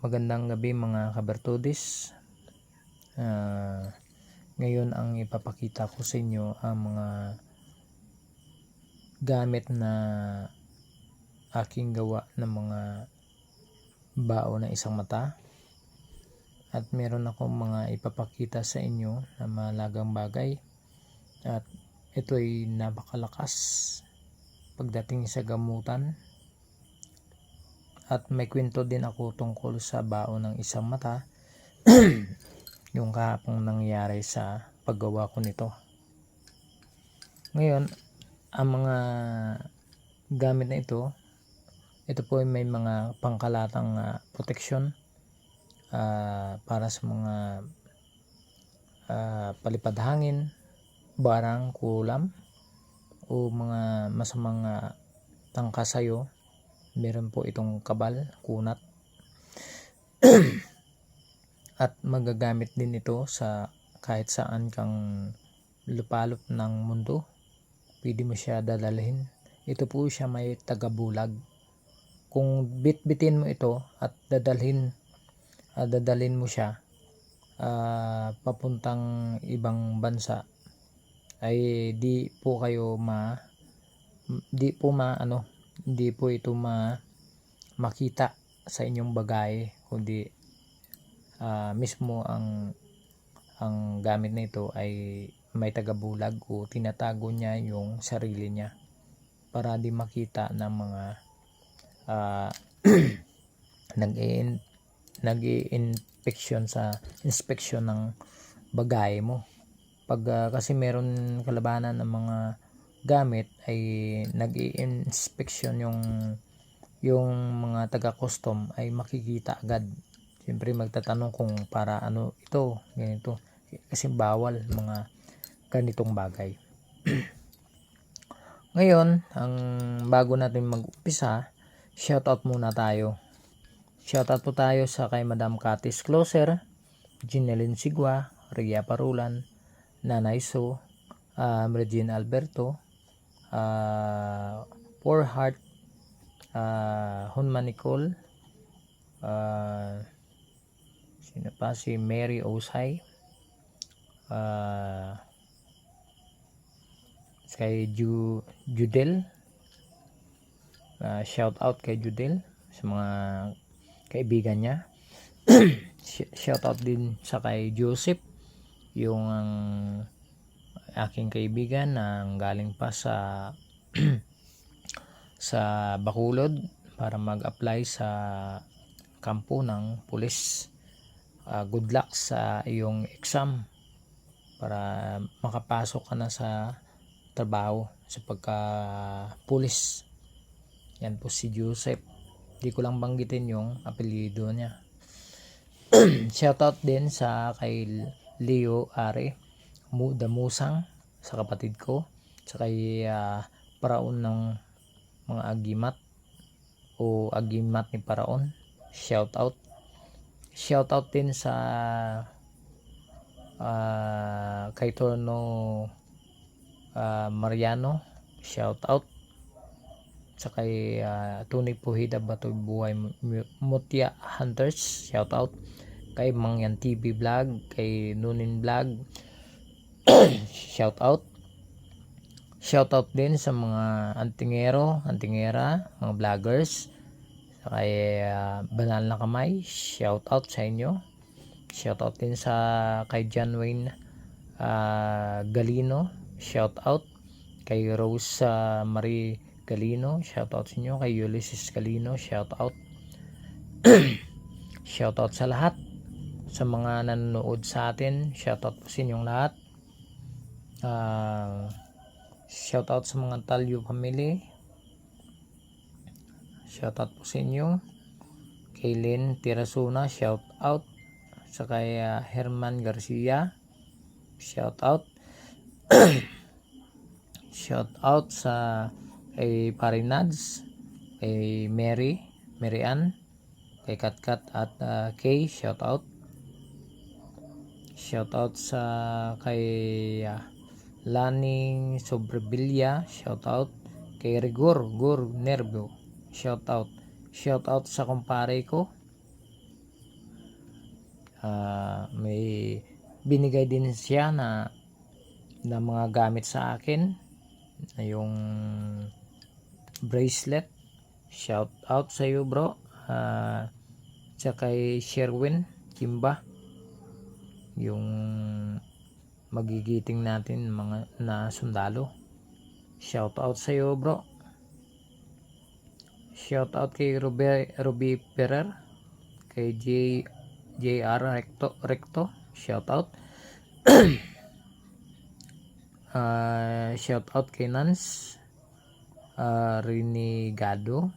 Magandang gabi mga kabertudis. Ngayon ang ipapakita ko sa inyo ang mga gamit na aking gawa ng mga bao ng isang mata. At meron akong mga ipapakita sa inyo na mahalagang bagay. At ito ay napakalakas pagdating sa gamutan. At may kwento din ako tungkol sa bao ng isang mata. Yung kahapong nangyari sa paggawa ko nito. Ngayon, ang mga gamit na ito po ay may mga pangkalatang proteksyon para sa mga palipad hangin, barang, kulam o mga masamang tangkasayo. Meron po itong kabal, kunat. At magagamit din ito sa kahit saan kang lupalop ng mundo. Pwede mo siya dadalhin. Ito po siya may tagabulag. Kung bitbitin mo ito at dadalhin mo siya papuntang ibang bansa, ay di po ito makita sa inyong bagahe, kundi mismo ang gamit na ito ay may tagabulag o tinatago niya yung sarili niya para di makita ng mga nag-i-inspeksyon ng bagahe mo. Pag kasi meron kalabanan ng mga gamit ay nag-i-inspeksyon yung mga taga-custom, ay makikita agad. Siyempre magtatanong kung para ano ito, ganito. Kasi bawal mga ganitong bagay. Ngayon, ang bago natin mag-umpisa, shoutout muna tayo. Shoutout po tayo sa kay Madam Katis Closer, Ginelyn Sigua, Ria Parulan, Nanay So, Regine Alberto, Poor Heart, Hunman Nicole, sino pa, si Mary Osay, kay Judel, shout out kay Judel sa mga kaibigan niya. Shout out din sa kay Joseph, yung aking kaibigan na galing pa sa sa Bacolod para mag-apply sa kampo ng pulis. Good luck sa iyong exam para makapasok ka na sa trabaho sa pagka-pulis. Yan po si Joseph. Di ko lang banggitin yung apelyido niya. Shoutout din sa kay Leo Are Damusang, sa kapatid ko, sa kay Paraon ng mga agimat o agimat ni Paraon. Shoutout din sa kay Torno Mariano, shout out. Sa kay Tony Puhida Batoy Buhay Mutya Hunters, shout out. Kay Mangyan TV Vlog, kay Nunin Vlog, shout out. Shout out din sa mga antingera, mga vloggers. Sa kay Banal na Kamay, shout out sa inyo. Shout out din sa kay John Wayne Galino, shout out. Kay Rose Marie Galino, shout out sa inyo. Kay Ulysses Galino, shout out. Shout out sa lahat sa mga nanonood sa atin. Shout out po sa inyong lahat. Shout out sa mga Talyo family. Shout out po sa inyo. Kay Lynn Tirasuna, shout out. Sa kay Herman Garcia, shout out. Shout out sa kay Parinads, kay Mary Ann, kay Katkat at Kay, shout out. Shout out sa kay Laning Sobrevilla, shout out. Kay Rigor Nervo, shout out. Shout out sa kumpare ko May binigay din siya na mga gamit sa akin, na yung bracelet. Shout out sa iyo bro. Sa kay Sherwin Kimba, yung magigiting natin mga na sundalo. Shout out sa iyo bro. Shout out kay Ruby Ferrer, kay JR Recto. Shout out. Shout out kay Nance Renegado,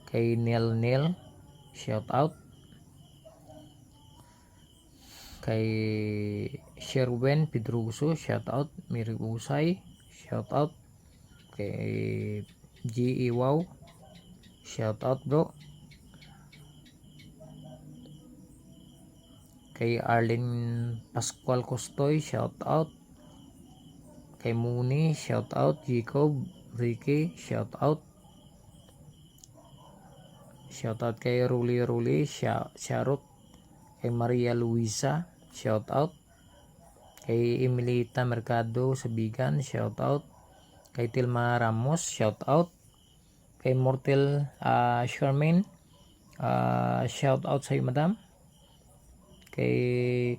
kay Neil. Shout out kay Sherwin Pedroso. Shout out. Miri Usay. Shout out kay GE Wow. Shout out bro. Kay Arlene Pascual Costoy. Shout out. Kay Muni. Shout out. Jacob Ricky. Shout out. Shout out kay Ruli Sharot. Kay Maria Luisa. Shout out. Kay Emilita Mercado Sabigan. Shout out. Kay Tilma Ramos. Shout out. Kay Mortel Charmaine. Shout out sa iyo madam. Kay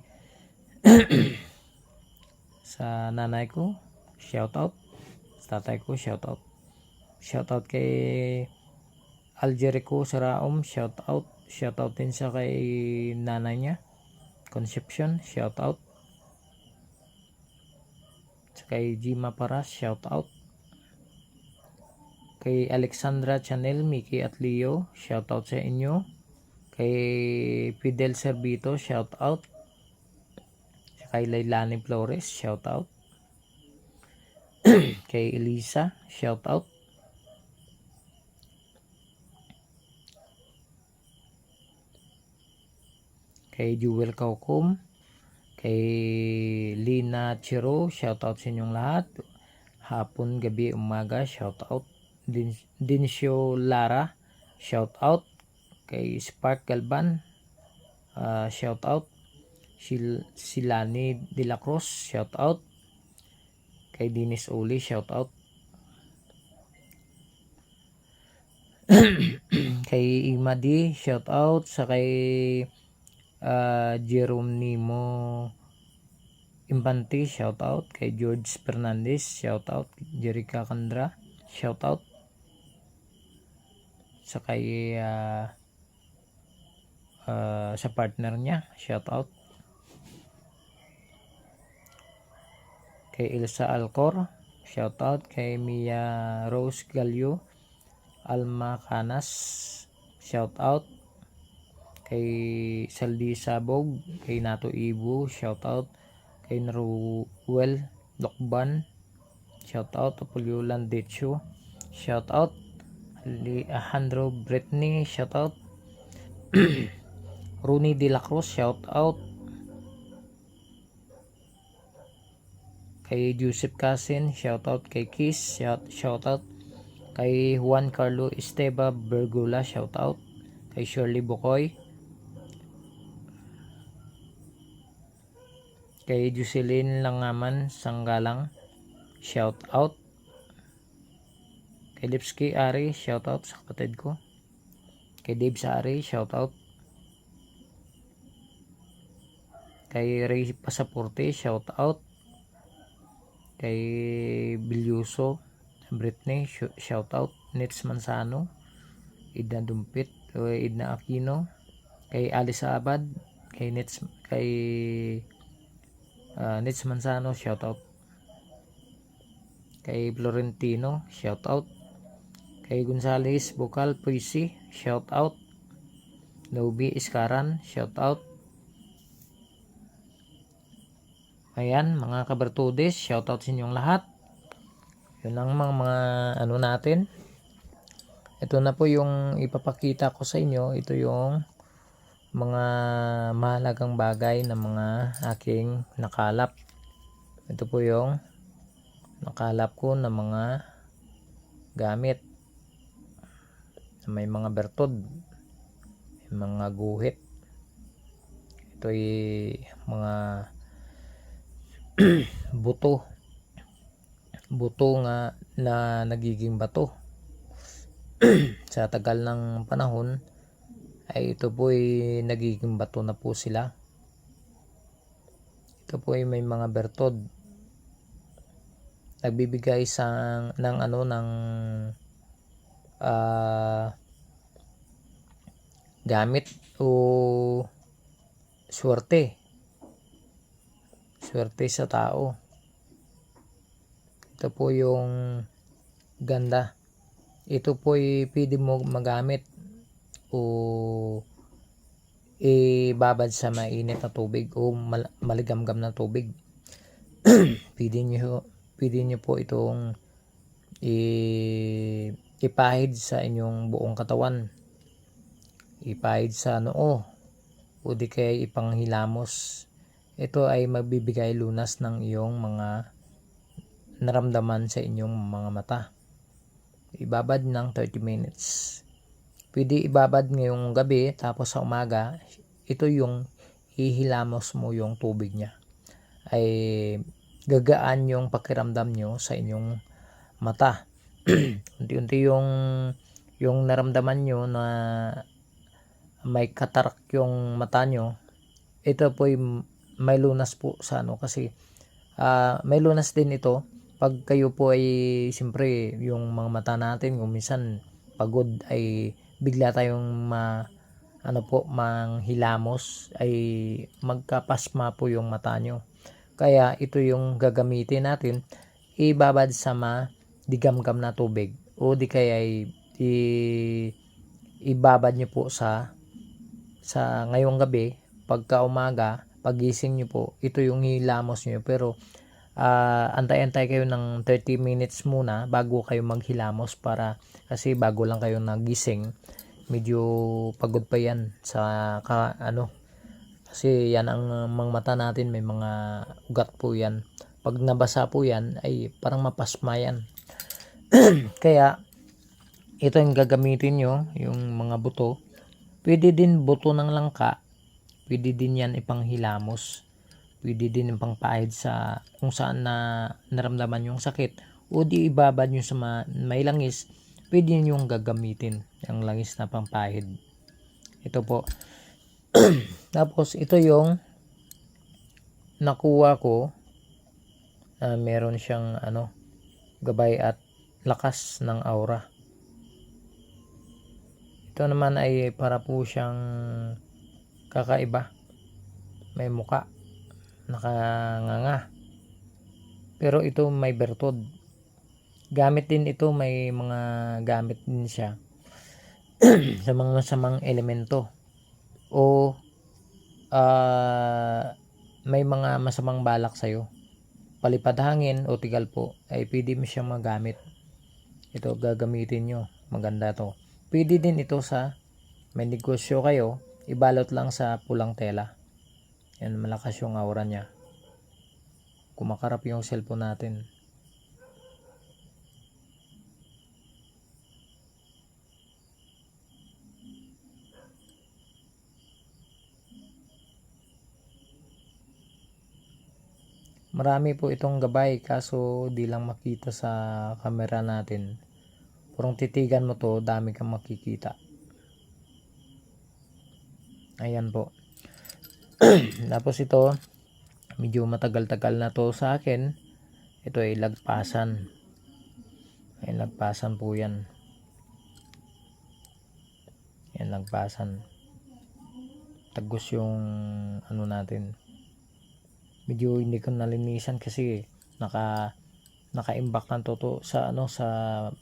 sa nanay ko, shout out. Sa tatay ko, shout out. Shout out kay Aljerico Saraom. Shout out. Shout out din sa kay nanay niya, Concepcion. Shout out. Sa kay Jima Paras. Shout out. Kay Alexandra Chanel, Mickey at Leo. Shout out sa inyo. Kay Fidel Servito. Shout out. Kay Lailani Flores. Shout out. Kay Elisa. Shout out. Kay Jewel Kaukum. Kay Lina Chiro. Shout out sa inyong lahat. Hapon, gabi, umaga. Shout out. Dinsyo Lara. Shout out. Kay Spark Galban. Shout out. Silani De La Cruz. Shout out. Kay Dinis Oli. Shout out. Kay Imadi. Shout out. Sa kay Jerome Nimo Impante. Shout out. Kay George Fernandez. Shout out. Jerica Candra. Shout out. Sa kay sa partner niya. Shout out. Kay Elsa Alcor. Shout out. Kay Mia Rose Galio. Alma Canas. Shout out. Kay Saldi Sabog. Kay Nato Ibu. Shout out. Kay Naruel Lokban. Shout out. Apollo Landecho. Shout out. Alejandro Britney. Shout out. Rooney De La Cruz. Shout out. Kay Joseph Casin. Shout out. Kay Kiss. Shout out. Kay Juan Carlo Esteba Bergula. Shout out. Kay Shirley Bukoy. Kay Jocelyn Langaman Sanggalang. Shout out. Kay Lipski Ari. Shout out sa kapatid ko. Kay Dave Sari. Shout out. Kay Ray Pasaporte. Shout out. Kay Bilyuso Britney. Shout out. Nits Mansano. Idna Dumpit. Idna Aquino. Kay Alice Abad. Kay Nits Mansano. Shout out. Kay Florentino. Shout out. Kay Gonzales Bukal Puisi. Shout out. Nobi Iskaran. Shout out. Ayan mga kabartudes, shout out sa inyong lahat. Yun lang mga ano natin. Ito na po yung ipapakita ko sa inyo. Ito yung mga mahalagang bagay na mga aking nakalap. Ito po yung nakalap ko na mga gamit. May mga bertod, may mga guhit. Ito ay mga buto nga na nagiging bato. Sa tagal ng panahon ay ito po ay nagiging bato na po sila. Ito po ay may mga bertod, nagbibigay ng gamit o swerte sa tao. Ito po yung ganda. Ito po ay pwede mo magamit o ibabad sa mainit na tubig o maligamgam na tubig. pwede nyo po itong ipahid sa inyong buong katawan, ipahid sa noo, o di kaya ipanghilamos. Ito ay magbibigay lunas ng iyong mga naramdaman sa inyong mga mata. Ibabad ng 30 minutes. Pwede ibabad ngayong gabi, tapos sa umaga, ito yung hihilamos mo yung tubig niya. Ay gagaan yung pakiramdam nyo sa inyong mata. Unti-unti yung naramdaman nyo na may katarak yung mata nyo. Ito po may lunas po sa kasi may lunas din ito pag kayo po ay siyempre yung mga mata natin kung minsan pagod ay bigla tayong manghilamos, ay magkapasma po yung mata nyo. Kaya ito yung gagamitin natin, ibabad sa digamgam na tubig o di kaya ibabad nyo po sa ngayong gabi. Pagka umaga, pagising nyo po, ito yung hilamos nyo. Pero antay-antay kayo ng 30 minutes muna bago kayo maghilamos, kasi bago lang kayo nagising, medyo pagod pa yan kasi yan ang mga mata natin, may mga ugat po yan. Pag nabasa po yan ay parang mapasma yan. Kaya ito yung gagamitin nyo, yung mga buto. Pwede din buto ng langka, pwede din yan ipanghilamos, pwede din ipangpahid sa kung saan na naramdaman yung sakit, o di ibabad nyo sa may langis, pwede nyo yung gagamitin yung langis na pangpahid. Ito po. Tapos ito yung nakuha ko, meron siyang gabay at lakas ng aura. Ito naman ay para po siyang kakaiba, may muka, nakanganga, pero ito may bertod. Gamit din ito, may mga gamit din siya sa mga samang elemento o may mga masamang balak sa'yo, palipad hangin o tigal po, ay pwede mo siyang magamit. Ito gagamitin nyo, maganda to. Pwede din ito sa may negosyo kayo, ibalot lang sa pulang tela. Yan, malakas yung aura niya. Kumakarap yung cellphone natin. Marami po itong gabay, kaso di lang makita sa camera natin. Purong titigan mo to, dami kang makikita. Ayan po. Tapos ito, medyo matagal-tagal na to sa akin. Ito ay lagpasan. Ay lagpasan po yan. Yan, lagpasan. Tagos yung natin. Medyo hindi ko nalinisan kasi naka-imbak ng toto sa sa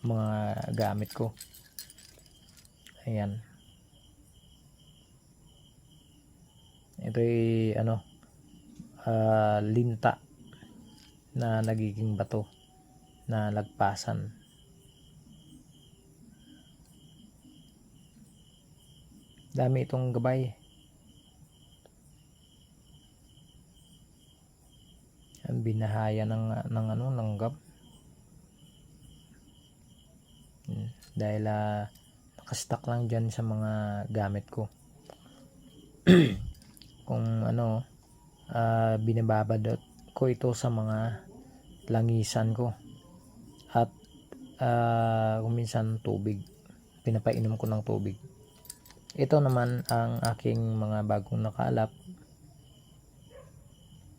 mga gamit ko. Ayan. Ito ay linta na nagiging bato na lagpasan. Dami itong gabay. Ang binahaya ng gab. Dahil nakastock lang dyan sa mga gamit ko. kung ano, binababad ko ito sa mga langisan ko, at kung minsan tubig, pinapainom ko ng tubig. Ito naman ang aking mga bagong nakaalap.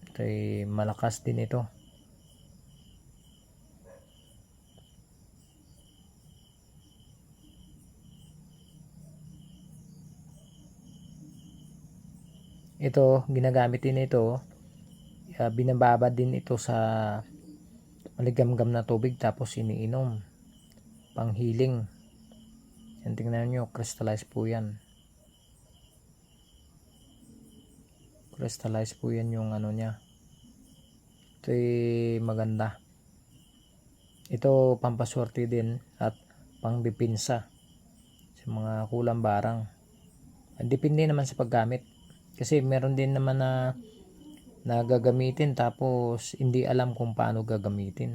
Ito ay malakas din ito. Ito, ginagamit din ito, binababad din ito sa maligamgam na tubig tapos iniinom, pang healing. Yan, tingnan nyo, crystallized po yan. Crystallized po yan yung ano niya. Ito ay maganda. Ito pampaswerte din at pangdipinsa sa mga kulang barang. Depende naman sa paggamit. Kasi meron din naman na gagamitin tapos hindi alam kung paano gagamitin.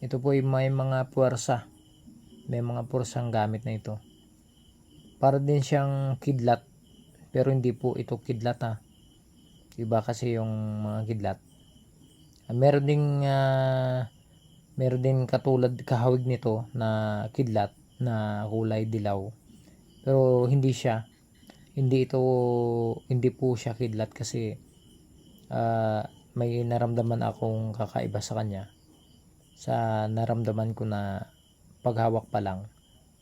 Ito po ay may mga puwersa. May mga puwersang gamit na ito. Para din siyang kidlat. Pero hindi po ito kidlat Iba kasi yung mga kidlat. Meron din katulad kahawig nito na kidlat na kulay dilaw. Pero hindi po siya kidlat kasi may naramdaman akong kakaiba sa kanya. Sa naramdaman ko na paghawak pa lang,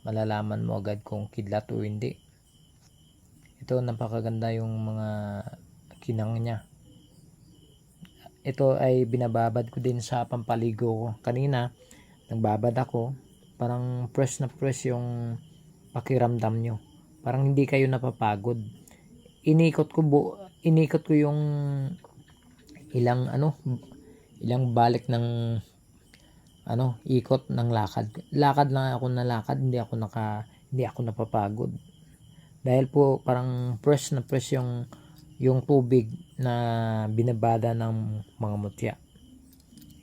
malalaman mo agad kung kidlat o hindi. Ito, napakaganda yung mga kinang niya. Ito ay binababad ko din sa pampaligo ko. Kanina, nagbabad ako. Parang press na press yung pakiramdam nyo. Parang hindi kayo napapagod. Inikot ko yung ilang balik ng ikot ng lakad. Lakad lang ako na lakad, hindi ako napapagod. Dahil po parang press na press yung tubig na binabada ng mga mutya.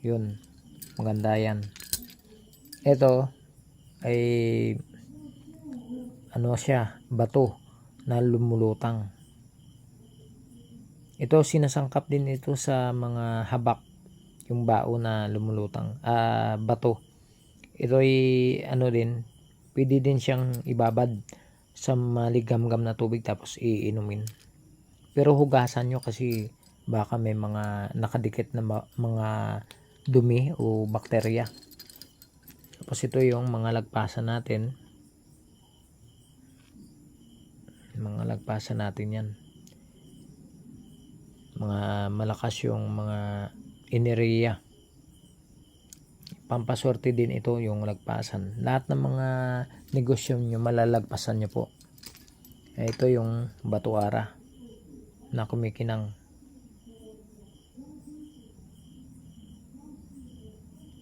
Yun, maganda yan. Ito ay siya, bato na lumulutang. Ito, sinasangkap din ito sa mga habak, yung bao na lumulutang, bato. Ito ay pwede din siyang ibabad sa maligamgam na tubig tapos iinumin. Pero hugasan nyo kasi baka may mga nakadikit na mga dumi o bakterya. Tapos ito yung mga lagpasan natin. Mga lagpasan natin yan. Mga malakas yung mga enerhiya. Pampaswerte din ito yung lagpasan. Lahat ng mga negosyo nyo, malalagpasan nyo po. Ito yung batuara na kumikinang.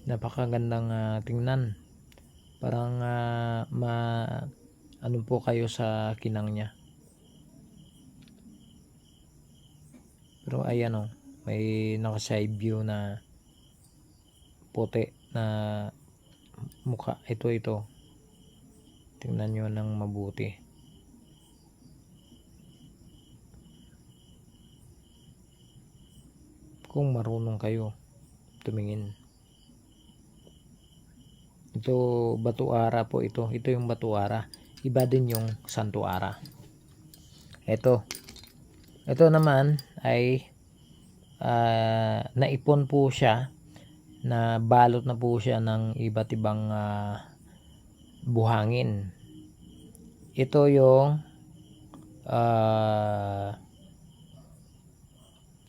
Napakagandang tingnan. Parang po kayo sa kinang niya. Pero ayan may naka-side view na puti na mukha. Ito. Tingnan nyo ng mabuti. Kung marunong kayo tumingin. Ito, batuara po ito. Ito yung batuara. Iba din yung santuara. Ito naman ay naipon po siya, na balot na po siya ng iba't ibang buhangin. Ito yung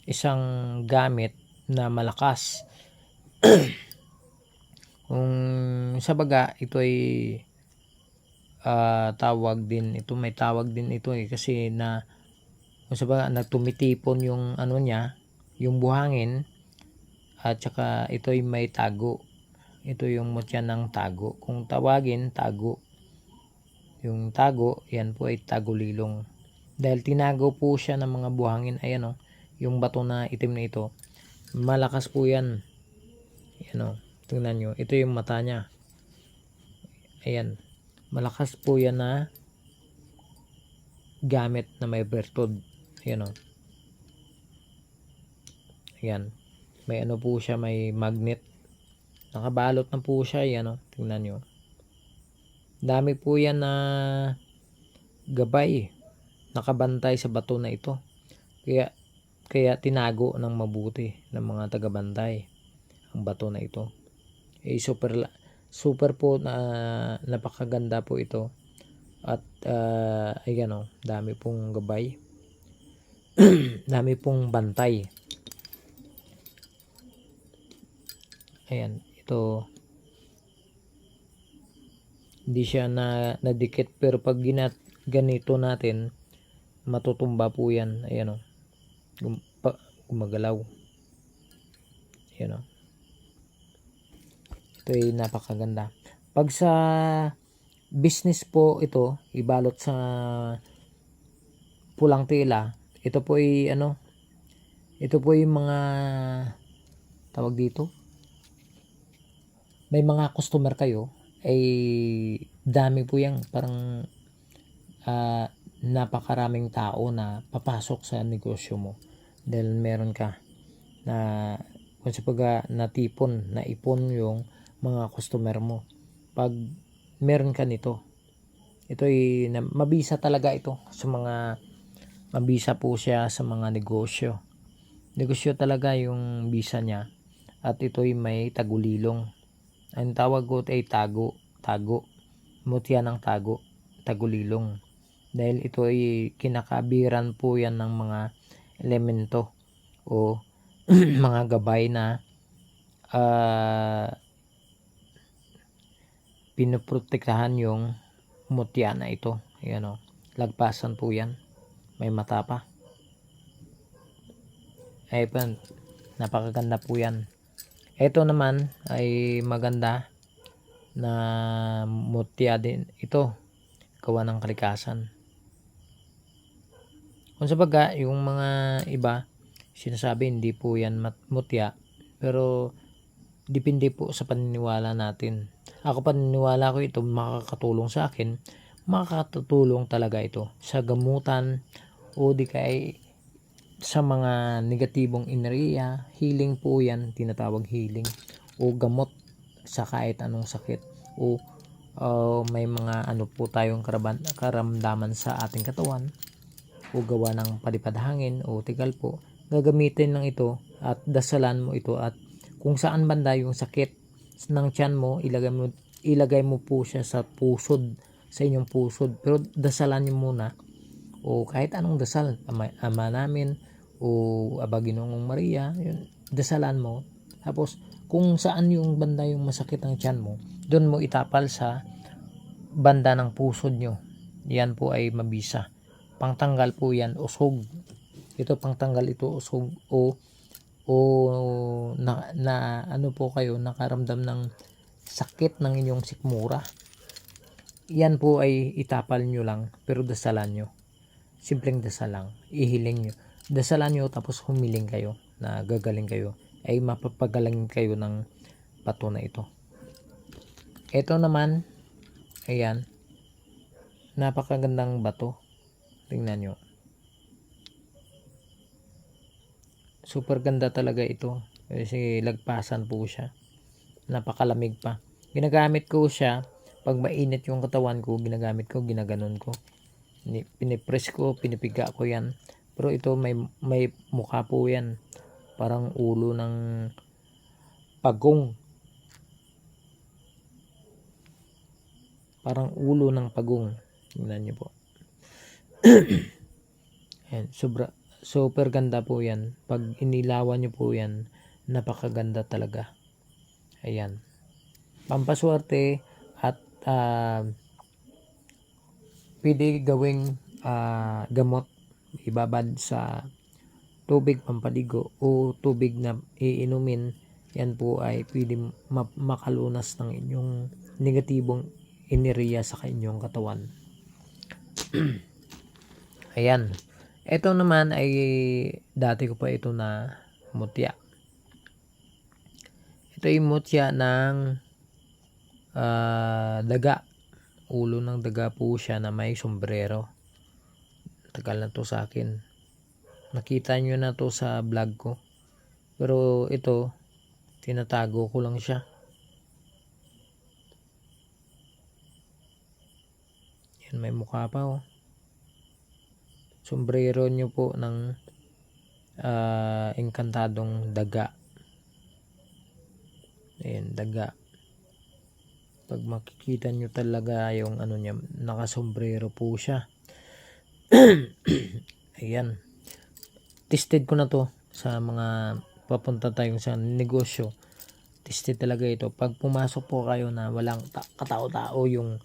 isang gamit na malakas. Kung sa baga, ito ay may tawag din ito kasi na kung sa baga nagtumitipon yung niya, yung buhangin, at saka ito ay may tago. Ito yung mutya ng tago. Kung tawagin, tago. Yung tago, yan po ay tagulilong. Dahil tinago po siya ng mga buhangin. Ayan yung bato na itim na ito. Malakas po yan. Ayan tingnan nyo. Ito yung mata niya. Ayan. Malakas po yan na gamit na may bertud. Ayan o. Ayan. May ano po siya, may magnet. Nakabalot na po siya. Ayan o. Tingnan nyo. Dami po yan na gabay. Nakabantay sa bato na ito. Kaya tinago ng mabuti ng mga tagabantay ang bato na ito. Super po na napakaganda po ito. At ayan o, dami pong gabay. Dami pong bantay. Ayan, ito hindi siya nadikit, pero pag ganito natin, matutumba po yan. Ayan o, gumagalaw. Ayan o. Ito ay napakaganda. Pag sa business po ito, ibalot sa pulang tela, ito po ay ito po yung mga tawag dito. May mga customer kayo, ay dami po yan, parang napakaraming tao na papasok sa negosyo mo dahil meron ka na kung sapaga naipon yung mga customer mo. Pag meron ka nito, ito ay mabisa talaga ito sa mga, mabisa po siya sa mga negosyo talaga yung bisa niya. At ito ay may tagulilong. Ang tawag ko ay tago, mutya ng tagulilong, dahil ito ay kinakabiran po yan ng mga elemento o mga gabay na pinoprotektahan yung mutya na ito. Ayan o, lagpasan po yan, may mata pa. Ay napakaganda po yan. Ito naman ay maganda na mutya din ito, gawa ng kalikasan. Kung sabaga yung mga iba sinasabi hindi po yan mutya, pero depende po sa paniniwala natin. Ako, paniniwala ko ito makakatulong sa akin. Makakatulong talaga ito sa gamutan o di kay sa mga negatibong enerhiya. Healing po yan, tinatawag healing o gamot sa kahit anong sakit o may mga po tayong karamdaman sa ating katawan o gawa ng palipad hangin o tigal po. Gagamitin lang ito at dasalan mo ito, at kung saan banda yung sakit ng tiyan mo, ilagay mo po siya sa pusod, sa inyong pusod, pero dasalan niyo muna o kahit anong dasal, Ama namin o Aba Ginoong Maria, yun, dasalan mo. Tapos kung saan yung banda yung masakit ng tiyan mo, doon mo itapal sa banda ng pusod nyo. Yan po ay mabisa. Pangtanggal po yan, usog. Ito pangtanggal ito, usog o ano po kayo, nakaramdam ng sakit ng inyong sikmura. Yan po ay itapal nyo lang, pero dasalan nyo. Simpleng dasal lang, ihiling nyo. Dasalan nyo, tapos humiling kayo na gagaling kayo, ay mapapagaling kayo ng bato na ito. Ito naman, ayan, napakagandang bato. Tingnan nyo, super ganda talaga ito kasi lagpasan po siya, napakalamig pa. Ginagamit ko siya pag mainit yung katawan ko, ginaganon ko, pinipress ko, pinipiga ko yan. Pero ito may mukha po yan, parang ulo ng pagong, tingnan niyo po. Ayan, super ganda po yan. Pag inilawan niyo po yan, napakaganda talaga. Ayan, pampaswerte at pwede gawing gamot. Ibabad sa tubig pampaligo o tubig na iinumin. Yan po ay pwede makalunas ng inyong negatibong enerhiya sa inyong katawan. Ayan, ito naman ay dati ko pa ito na mutya. Ito ay mutya ng daga, ulo ng daga po siya na may sombrero. matagal na to sa akin. Nakita nyo na to sa vlog ko. Pero ito, tinatago ko lang siya. Yan, may mukha pa oh. Sombrero nyo po ng engkantadong daga. Ayan, daga. Pag makikita nyo talaga yung ano niya, nakasombrero po siya. Ayan. Tested ko na to sa mga papunta tayong sa negosyo. Tested talaga ito. Pag pumasok po kayo na walang katao-tao yung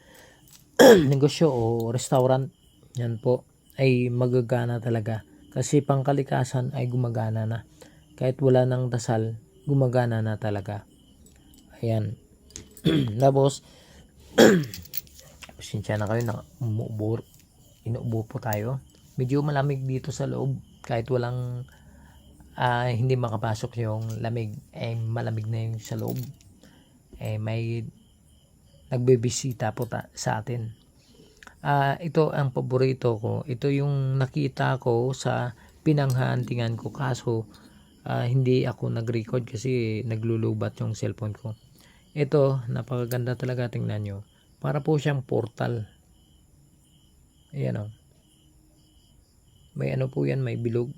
negosyo o restaurant, yan po ay magagana talaga. Kasi pangkalikasan ay gumagana na. Kahit wala ng dasal, gumagana na talaga. Ayan. Tapos, pasensya na kayo na inuubo po tayo. Medyo malamig dito sa loob. Kahit walang hindi makapasok yung lamig, malamig na yung sa loob. May nagbebisita po sa atin. Ito ang paborito ko. Ito yung nakita ko sa pinanghaantingan ko. Kaso hindi ako nag-record kasi naglulubat yung cellphone ko. Ito, napakaganda talaga, tingnan nyo. Para po siyang portal. Ayan o. May ano po yan, may bilog.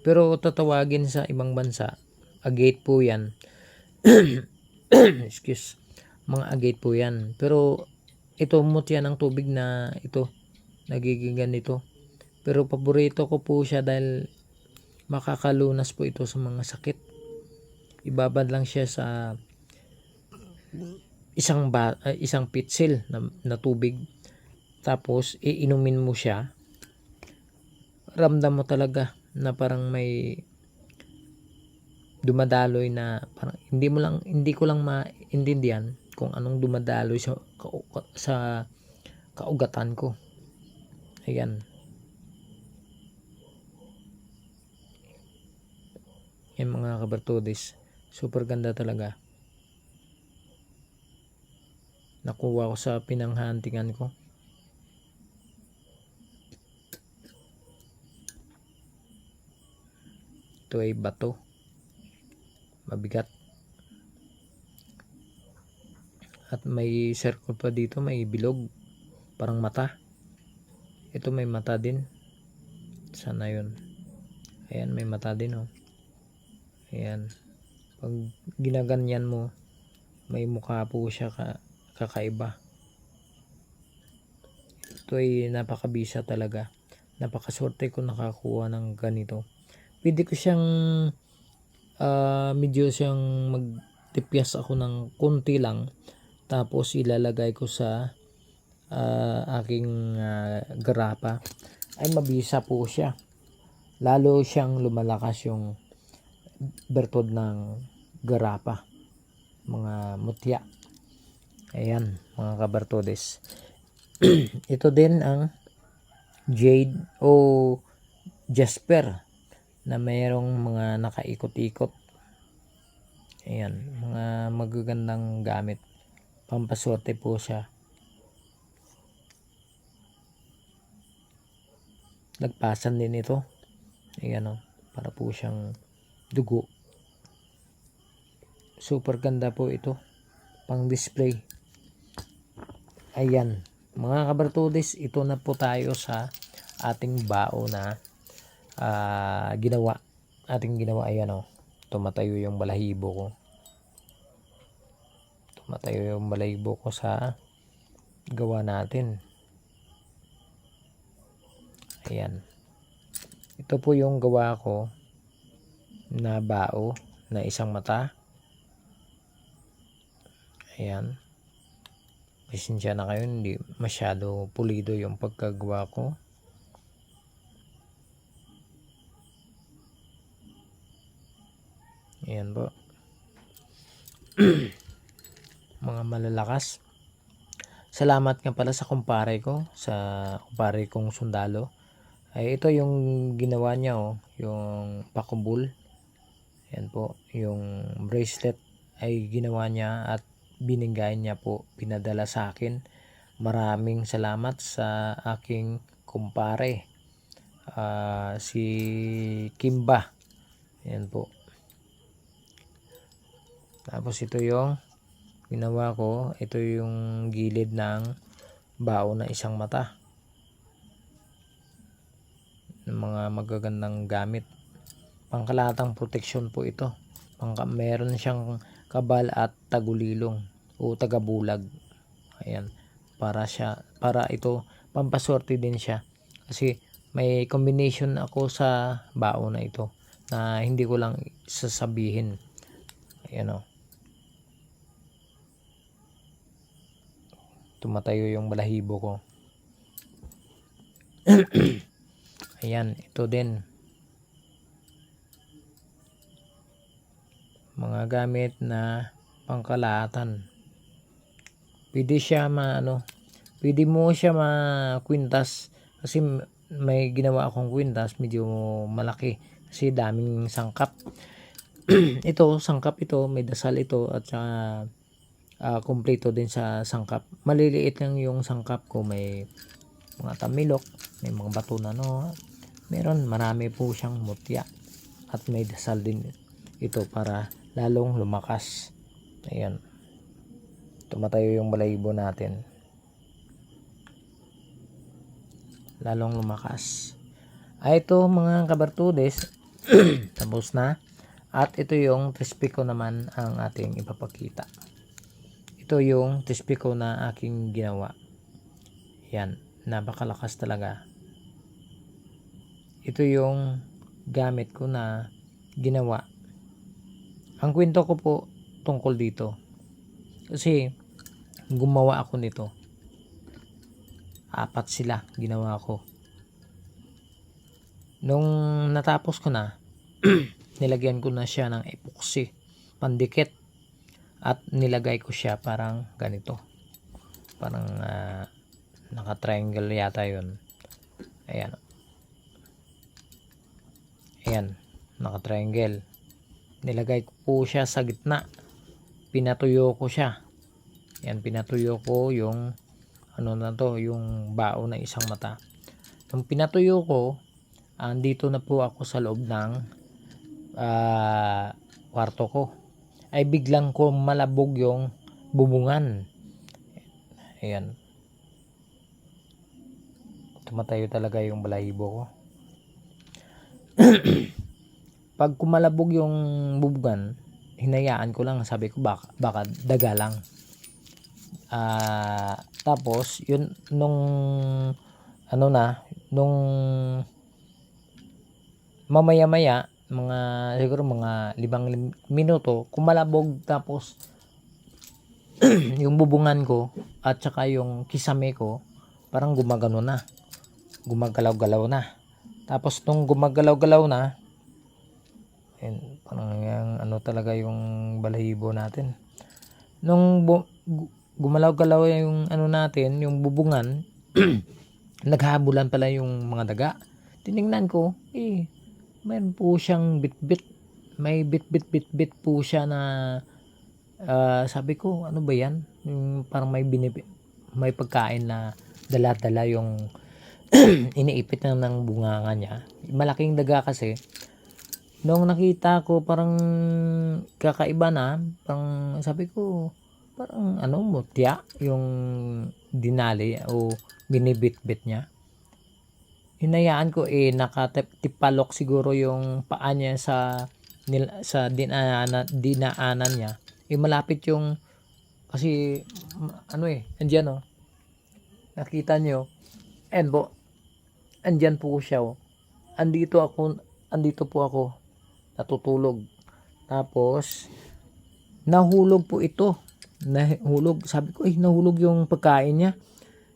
Pero tatawagin sa ibang bansa, agate po yan. Excuse. Mga agate po yan. Pero ito, mutya ng tubig na ito. Nagiging ganito. Pero paborito ko po siya dahil makakalunas po ito sa mga sakit. Ibabad lang siya sa isang pitsil na tubig. Tapos iinumin mo siya. Ramdam mo talaga na parang may dumadaloy na parang hindi ko lang maintindihan kung anong dumadaloy sa kaugatan ko. Ayan. Yan mga kabartodis. Super ganda talaga. Nakuha ko sa pinanghaantingan ko. Ito ay bato. Mabigat. At may circle pa dito. May bilog. Parang mata. Ito may mata din. Sana yun. Ayan, may mata din oh. Ayan. Pag ginaganyan mo, may mukha po siya kakaiba. Ito ay napakabisa talaga. Napakaswerte ko nakakuha ng ganito. Pwede ko siyang medyo siyang magtipyas ako ng konti lang. Tapos ilalagay ko sa aking garapa. Ay mabisa po siya. Lalo siyang lumalakas yung bertod ng garapa. Mga mutya. Ayan mga kabartodes. Ito din ang jade o jasper na mayroong mga nakaikot-ikot. Ayan, mga magagandang gamit. Pampaswerte po siya. Nagpasan din ito. Ayan o, para po siyang dugo. Super ganda po ito. Pang display. Ayan. Mga kabartudis, ito na po tayo sa ating bao na ginawa. Ating ginawa. Ayan o. Tumatayo yung balahibo ko. Tumatayo yung balahibo ko sa gawa natin. Ayan. Ito po yung gawa ko na bao na isang mata. Ayan. Pasensya na kayo, hindi masyado pulido yung pagkagawa ko. Ayan po. Mga malalakas. Salamat nga pala sa kumpare ko, sa kumpare kong sundalo. Ay ito yung ginawa niya oh, yung pakubul. Ayan po, yung bracelet ay ginawa niya at binigay niya po, pinadala sa akin. maraming salamat sa aking kumpare, si Kimba. Ayan po. Tapos ito yung ginawa ko. Ito yung gilid ng baon na isang mata. Ng mga magagandang gamit. Pangkalatang proteksyon po ito. Meron siyang kabal at tagulilong o tagabulag. Ayan. Para ito pampaswerte din siya. Kasi may combination ako sa baon na ito na hindi ko lang sasabihin. Ayan o. Tumatayo yung balahibo ko. Ayan, ito din. Mga gamit na pangkalahatan. Pwede siya pwede mo siya makwintas kasi may ginawa akong kwintas medyo malaki kasi daming sangkap. Ito, sangkap ito, may dasal ito at saka kumpleto din sa sangkap. Maliliit lang yung sangkap ko, may mga tamilok, may mga bato na marami po siyang mutya at may dasal din ito para lalong lumakas. Ayan, tumatayo yung balahibo natin, lalong lumakas. Ito mga kabartudes, tapos na. At ito yung trispiko naman ang ating ipapakita. Ito yung trispiko na aking ginawa. Yan, napakalakas talaga. Ito yung gamit ko na ginawa. Ang kwento ko po tungkol dito. Kasi gumawa ako nito. 4 sila ginawa ko. Nung natapos ko na, nilagyan ko na siya ng epoxy, pandikit, at nilagay ko siya parang ganito. Parang naka-triangle yata yun. Ayan. Ayan, naka-triangle. Nilagay ko po siya sa gitna. Pinatuyo ko siya. Ayan, pinatuyo ko yung yung baon na isang mata. Nung pinatuyo ko, andito na po ako sa loob ng kwarto ko, ay biglang ko malabog yung bubungan. Ayan, tumatayo talaga yung balahibo ko. Pag kumalabog yung bubungan, hinayaan ko lang, sabi ko baka daga lang. Tapos yun, nung mamaya-maya, siguro mga 5 minuto, kumalabog, tapos yung bubungan ko at saka yung kisame ko parang gumagalaw-galaw na. Tapos nung gumagalaw-galaw na, parang yung talaga yung balahibo natin. Nung gumalaw-galaw yung natin, yung bubungan, naghahabulan pala yung mga daga. Tiningnan ko, mayroon po siyang bit-bit. May bit-bit po siya na sabi ko, ano ba yan? Yung parang may pagkain na dala-dala yung iniipit ng bunganga niya. Malaking daga kasi. Nung nakita ko parang kakaiba na, parang sabi ko, parang mutya yung dinali o binibit-bit niya. Hinayaan ko, nakatipalok siguro yung paa niya sa dinaanan niya. Malapit yung, kasi andyan nakita nyo, andyan po siya andito po ako natutulog. Tapos nahulog po ito. Sabi ko, nahulog yung pagkain niya.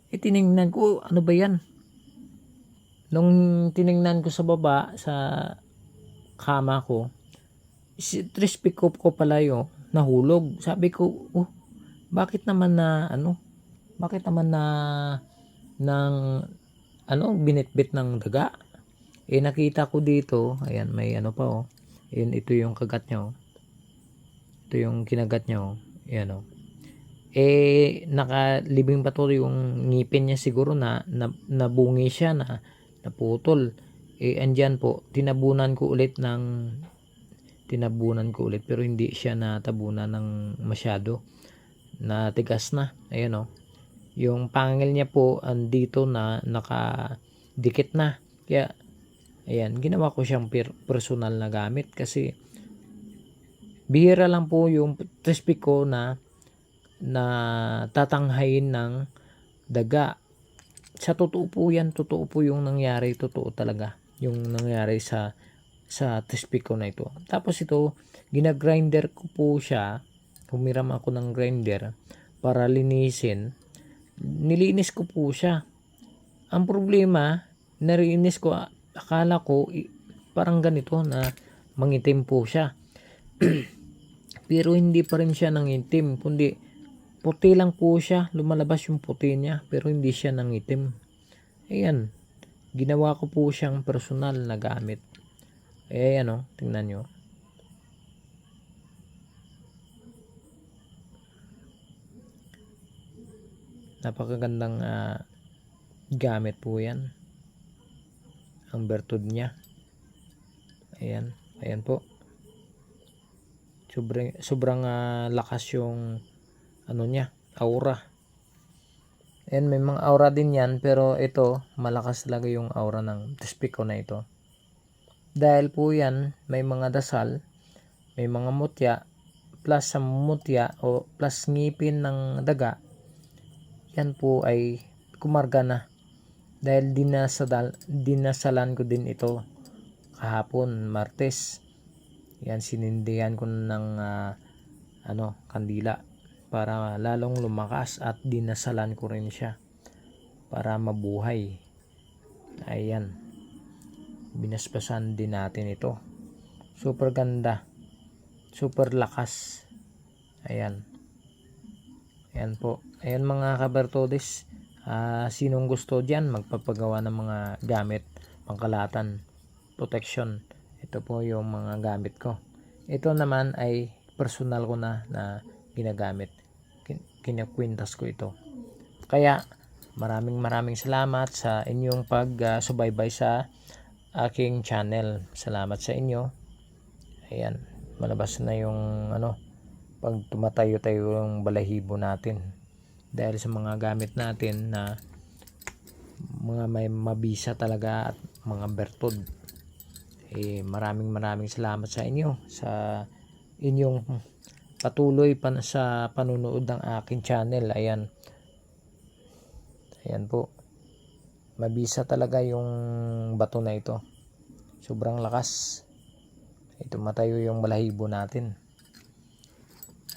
Tiningnan ko, ano ba yan? Nung tiningnan ko sa baba sa kama ko, crispy ko pala yung nahulog. Sabi ko, bakit naman binitbit ng daga? Nakita ko dito, ayan, may pa ito yung kagat niya. Ito yung kinagat niya. Ayan nakalibing pa to yung ngipin niya, siguro nabungi siya, naputol. Andyan po, tinabunan ko ulit pero hindi siya natabunan ng masyado, natigas na. Ayan o, yung pangil niya po andito na nakadikit na. Kaya ayan, ginawa ko siyang personal na gamit kasi bihira lang po yung toothpick ko na tatanghayin ng daga. Sa totoo po yan, totoo po yung nangyari, totoo talaga yung nangyari sa toothpick ko na ito. Tapos ito, ginagrinder ko po siya, humiram ako ng grinder para linisin. Nilinis ko po siya. Ang problema, narinis ko, akala ko parang ganito na mangitim po siya. Pero hindi pa rin siya nangitim, kundi puti lang po siya, lumalabas yung puti niya, pero hindi siya nangitim. Ayan, ginawa ko po siyang personal na gamit. Ayan o, tingnan nyo. Napakagandang gamit po yan. Ang bertud niya. Ayan, ayan po. Sobrang lakas yung ano niya, aura. And may mga aura din yan, pero ito malakas talaga yung aura ng toothpick ko na ito. Dahil po yan, may mga dasal, may mga mutya, plus sa mutya o plus ngipin ng daga, yan po ay kumarga na. Dahil dinasalan ko din ito kahapon, Martes. Yan, sinindihan ko ng kandila para lalong lumakas, at dinasalan ko rin siya para mabuhay. Ayan, binasbasan din natin ito. Super ganda, super lakas. Ayan, ayan po. Ayan mga kabertodes, sinong gusto dyan magpapagawa ng mga gamit pangkalatan, protection, ito po yung mga gamit ko. Ito naman ay personal ko na ginagamit, kinakwintas ko ito. Kaya maraming salamat sa inyong pagsubaybay sa aking channel. Salamat sa inyo. Ayan, malabas na yung pag tumatayo-tayo yung balahibo natin dahil sa mga gamit natin na mga may mabisa talaga at mga bertud. Maraming salamat sa inyo sa inyong patuloy sa panunood ng aking channel. Ayan, ayan po, mabisa talaga yung bato na ito, sobrang lakas. Ito, matayo yung balahibo natin.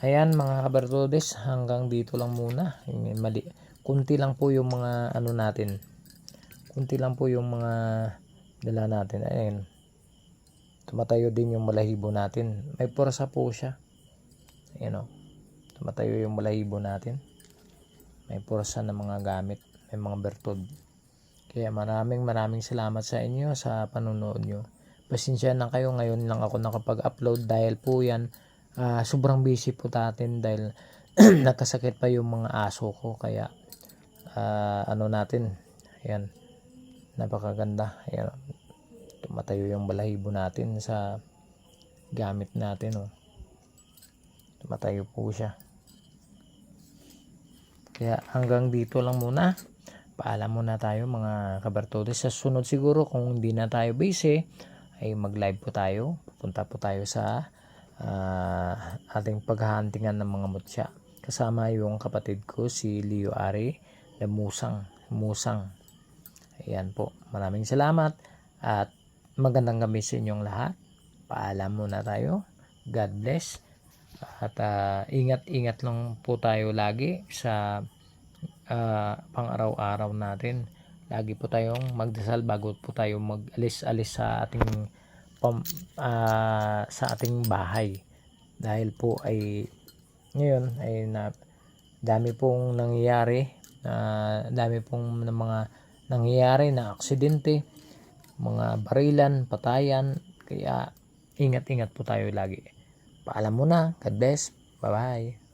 Ayan mga kabertodes, hanggang dito lang muna. Kunti lang po yung mga natin, kunti lang po yung mga dala natin. Ayan, tumatayo din yung balahibo natin, may pursa po siya. Ayan o, tumatayo yung balahibo natin, may pursa na mga gamit, may mga bertud. Kaya maraming salamat sa inyo sa panonood nyo. Pasensya na kayo, ngayon lang ako nakapag-upload dahil po yan, sobrang busy po natin dahil nagkasakit pa yung mga aso ko. Kaya natin, ayan, napakaganda. Ayan, tumatayo yung balahibo natin sa gamit natin. Tumatayo po siya. Kaya hanggang dito lang muna. Paalam muna tayo mga kabertodes. Sa sunod siguro, kung hindi na tayo busy, ay mag-live po tayo. Pupunta po tayo sa ating paghahuntingan ng mga mutya. Kasama yung kapatid ko, si Leo Ari na Musang. Ayan po. Maraming salamat at magandang gabi sa inyong lahat. Paalam muna tayo. God bless. At ingat lang po tayo lagi sa pang-araw-araw natin. Lagi po tayong magdasal bago po tayo mag-alis sa ating bahay. Dahil po ay ngayon ay dami pong nangyayari, dami pong mga nangyayari na aksidente, mga barilan, patayan. Kaya ingat po tayo lagi. Paalam muna. God bless. Bye-bye.